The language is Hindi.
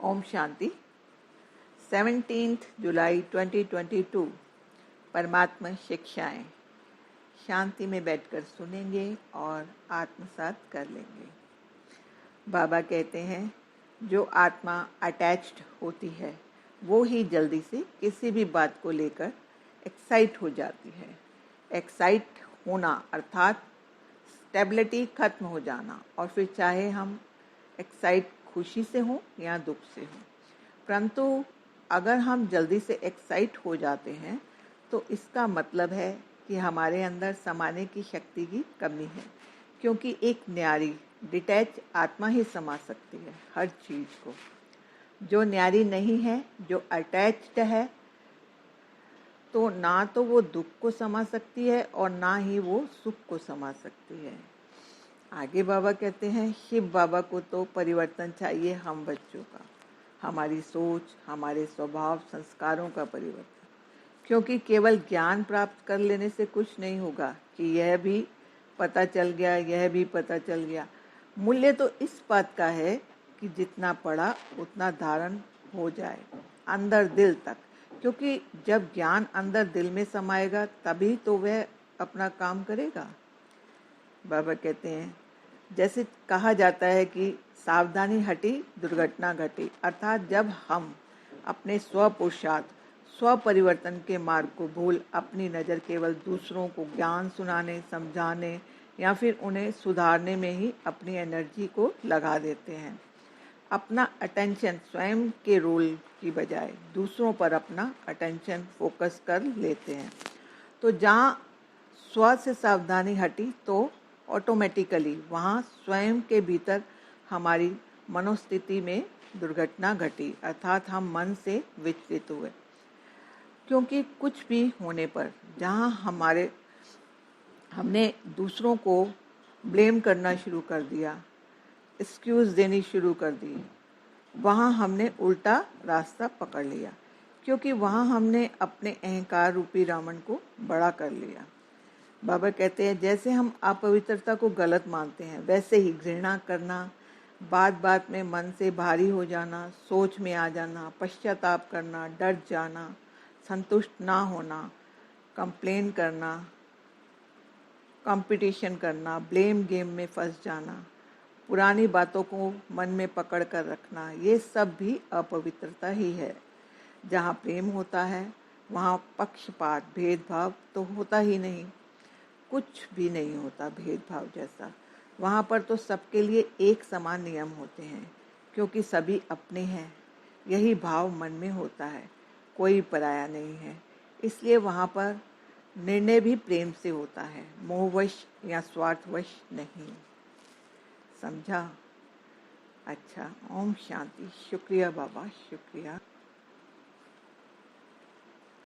ओम शांति। 17 जुलाई 2022 परमात्मा शिक्षाएं शांति में बैठकर सुनेंगे और आत्मसात कर लेंगे। बाबा कहते हैं जो आत्मा अटैच्ड होती है वो ही जल्दी से किसी भी बात को लेकर एक्साइट हो जाती है। एक्साइट होना अर्थात स्टेबिलिटी खत्म हो जाना, और फिर चाहे हम एक्साइट खुशी से हों या दुख से हों। परंतु अगर हम जल्दी से एक्साइट हो जाते हैं तो इसका मतलब है कि हमारे अंदर समाने की शक्ति की कमी है, क्योंकि एक न्यारी डिटैच आत्मा ही समा सकती है हर चीज़ को। जो न्यारी नहीं है, जो अटैच्ड है, तो ना तो वो दुख को समा सकती है और ना ही वो सुख को समा सकती है। आगे बाबा कहते हैं शिव बाबा को तो परिवर्तन चाहिए हम बच्चों का, हमारी सोच, हमारे स्वभाव संस्कारों का परिवर्तन, क्योंकि केवल ज्ञान प्राप्त कर लेने से कुछ नहीं होगा कि यह भी पता चल गया, यह भी पता चल गया। मूल्य तो इस बात का है कि जितना पढ़ा उतना धारण हो जाए अंदर दिल तक, क्योंकि जब ज्ञान अंदर दिल में समाएगा तभी तो वह अपना काम करेगा। बाबा कहते हैं जैसे कहा जाता है कि सावधानी हटी दुर्घटना घटी, अर्थात जब हम अपने स्व पुरुषार्थ स्व परिवर्तन के मार्ग को भूल अपनी नज़र केवल दूसरों को ज्ञान सुनाने, समझाने या फिर उन्हें सुधारने में ही अपनी एनर्जी को लगा देते हैं, अपना अटेंशन स्वयं के रोल की बजाय दूसरों पर अपना अटेंशन फोकस कर लेते हैं, तो जहाँ स्व से सावधानी हटी तो ऑटोमेटिकली वहाँ स्वयं के भीतर हमारी मनोस्थिति में दुर्घटना घटी, अर्थात हम मन से विचलित हुए। क्योंकि कुछ भी होने पर जहाँ हमने दूसरों को ब्लेम करना शुरू कर दिया, एक्सक्यूज़ देनी शुरू कर दी, वहाँ हमने उल्टा रास्ता पकड़ लिया, क्योंकि वहाँ हमने अपने अहंकार रूपी रावण को बड़ा कर लिया। बाबा कहते हैं जैसे हम अपवित्रता को गलत मानते हैं, वैसे ही घृणा करना, बात बात में मन से भारी हो जाना, सोच में आ जाना, पश्चाताप करना, डर जाना, संतुष्ट ना होना, कंप्लेन करना, कंपटीशन करना, ब्लेम गेम में फंस जाना, पुरानी बातों को मन में पकड़ कर रखना, ये सब भी अपवित्रता ही है। जहाँ प्रेम होता है वहाँ पक्षपात, भेदभाव तो होता ही नहीं, कुछ भी नहीं होता भेदभाव जैसा। वहाँ पर तो सबके लिए एक समान नियम होते हैं, क्योंकि सभी अपने हैं। यही भाव मन में होता है, कोई पराया नहीं है। इसलिए वहाँ पर निर्णय भी प्रेम से होता है, मोहवश या स्वार्थवश नहीं। समझा? अच्छा, ओम शांति। शुक्रिया बाबा, शुक्रिया।